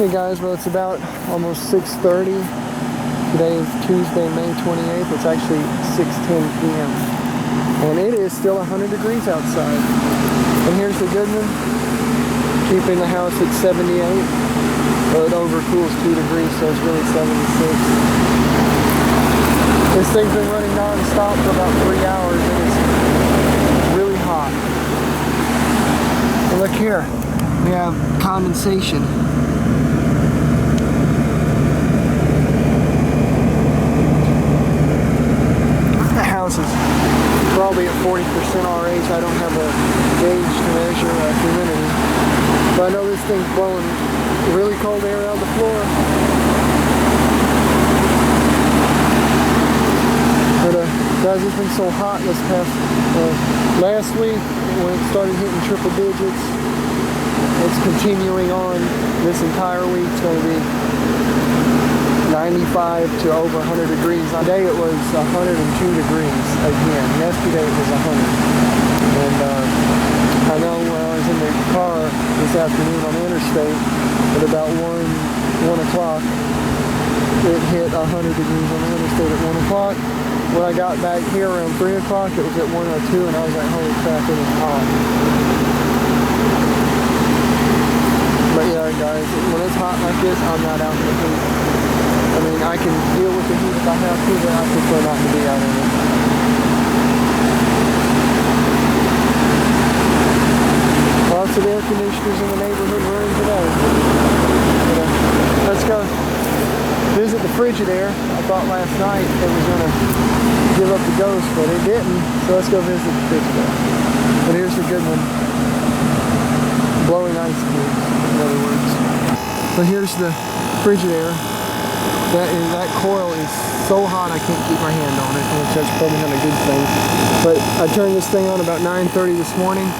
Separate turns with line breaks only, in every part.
Hey guys, well it's about almost 6:30. Today is Tuesday, May 28th. It's actually 6:10 p.m. And it is still 100 degrees outside. And here's the Goodman, keeping the house at 78. Well, it overcools 2 degrees, so it's really 76. This thing's been running non-stop for about 3 hours and it's really hot. And look here, we have condensation. The house is probably at 40% RH. I don't have a gauge to measure humidity, but I know this thing's blowing really cold air out the floor. But guys, it's been so hot this past last week when it started hitting triple digits. It's continuing on this entire week. It's going to be 95 to over 100 degrees. Today it was 102 degrees again. Yesterday it was 100. And I know when I was in the car this afternoon on the interstate at about 1 o'clock, it hit 100 degrees on the interstate at 1 o'clock. When I got back here around 3 o'clock, it was at 102, and I was like, holy crap, it is hot. But yeah, guys, when it's hot like this, I'm not out in the heat. I mean, I can deal with the heat if I have to, but I prefer not to be out in it. Lots of air conditioners in the neighborhood running today. Let's go visit the Frigidaire. I thought last night it was going to give up the ghost, but it didn't. So let's go visit the Frigidaire. But here's the good one. Blowing ice cubes, in other words. So here's the Frigidaire. That coil is so hot I can't keep my hand on it, which that's probably not a good thing. But I turned this thing on about 9:30 this morning.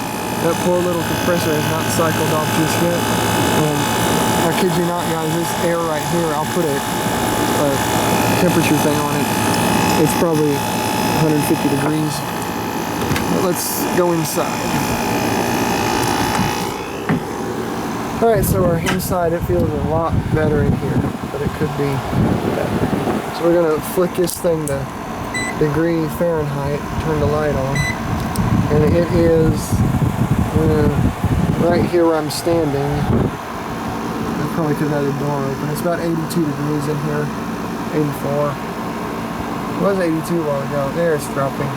That poor little compressor has not cycled off just yet. I kid you not, guys, this air right here, I'll put a temperature thing on it. It's probably 150 degrees. But let's go inside. Alright, so we're inside. It feels a lot better in here, but it could be better. So we're going to flick this thing to degree Fahrenheit, turn the light on, and it is right here where I'm standing. I probably could have had the door open. It's about 82 degrees in here, 84. It was 82 a while ago. There, it's dropping.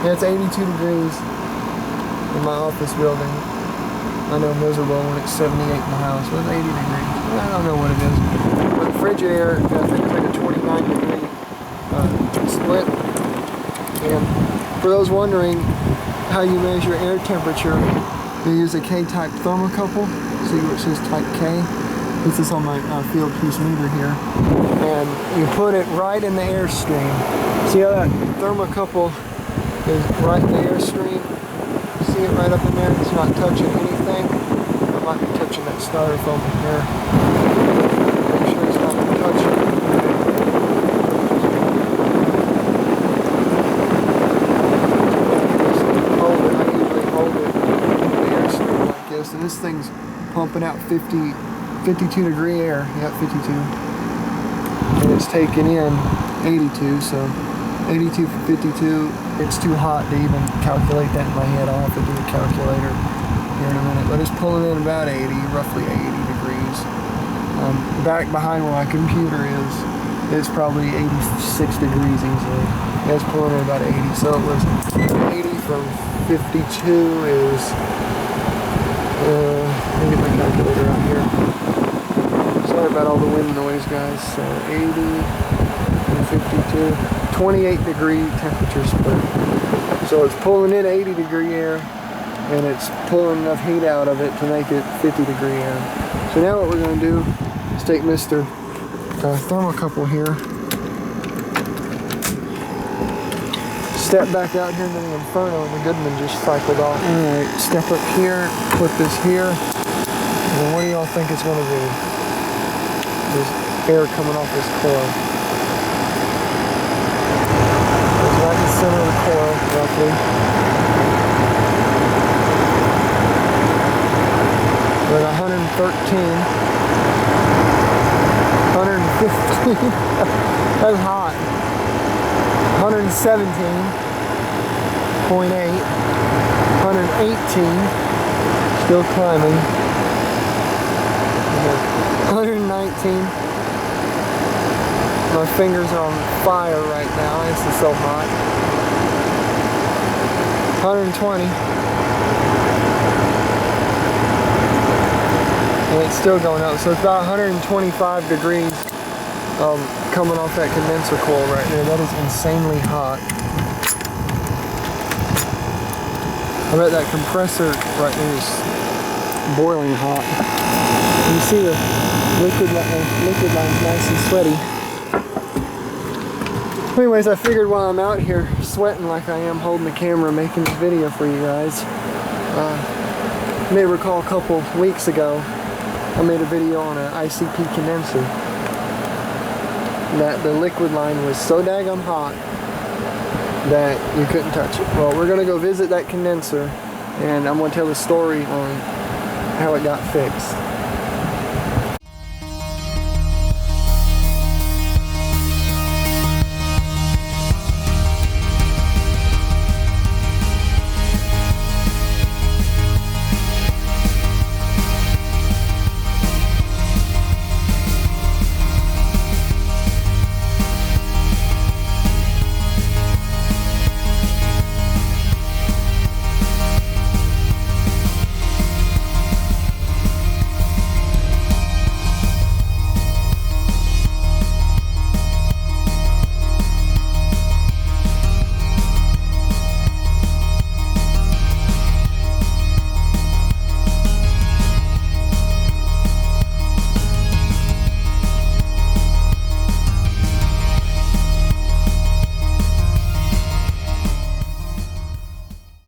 Yeah, it's 82 degrees in my office building. I know miserable when it's 78 in the house. It was 80 degrees. I don't know what it is. But the Frigidaire, I think it's like a 29 degree split. And for those wondering how you measure air temperature, you use a K-type thermocouple. See where it says type K? This is on my field piece meter here. And you put it right in the airstream. See how that thermocouple is right in the airstream? See it right up in there? It's not touching anything. I might be touching that styrofoam in there. Make sure it's not touching. Hold it. I usually hold it in the airstream like this. And this thing's pumping out 52 degree air. Yeah, 52. And it's taking in 82, so 82 from 52. It's too hot to even calculate that in my head. I'll have to do the calculator here in a minute. But it's pulling in about 80, roughly 80 degrees. Back behind where my computer is, it's probably 86 degrees easily. Yeah, it's pulling in about 80. So it was 80 from 52 is, let me get my calculator out here. Sorry about all the wind noise, guys. So 80 and 52. 28 degree temperature split. So it's pulling in 80 degree air and it's pulling enough heat out of it to make it 50 degree air. So now what we're going to do is take Mr. Thermocouple here, step back out here into the Inferno, and the Goodman just cycled off. Alright, step up here, put this here, and what do y'all think it's going to do? There's air coming off this coil. Right in the center of the coil, roughly. We're at 105 115. That's hot. 117.8. 118. Still climbing. 119. My fingers are on fire right now. This is so hot. 120. And it's still going up. So it's about 125 degrees coming off that condenser coil right there. That is insanely hot. I bet that compressor right there is boiling hot. You see the liquid line's nice and sweaty. Anyways, I figured while I'm out here sweating like I am holding the camera making this video for you guys, you may recall a couple weeks ago I made a video on an ICP condenser that the liquid line was so daggum hot that you couldn't touch it. Well, we're gonna go visit that condenser and I'm gonna tell the story on how it got fixed.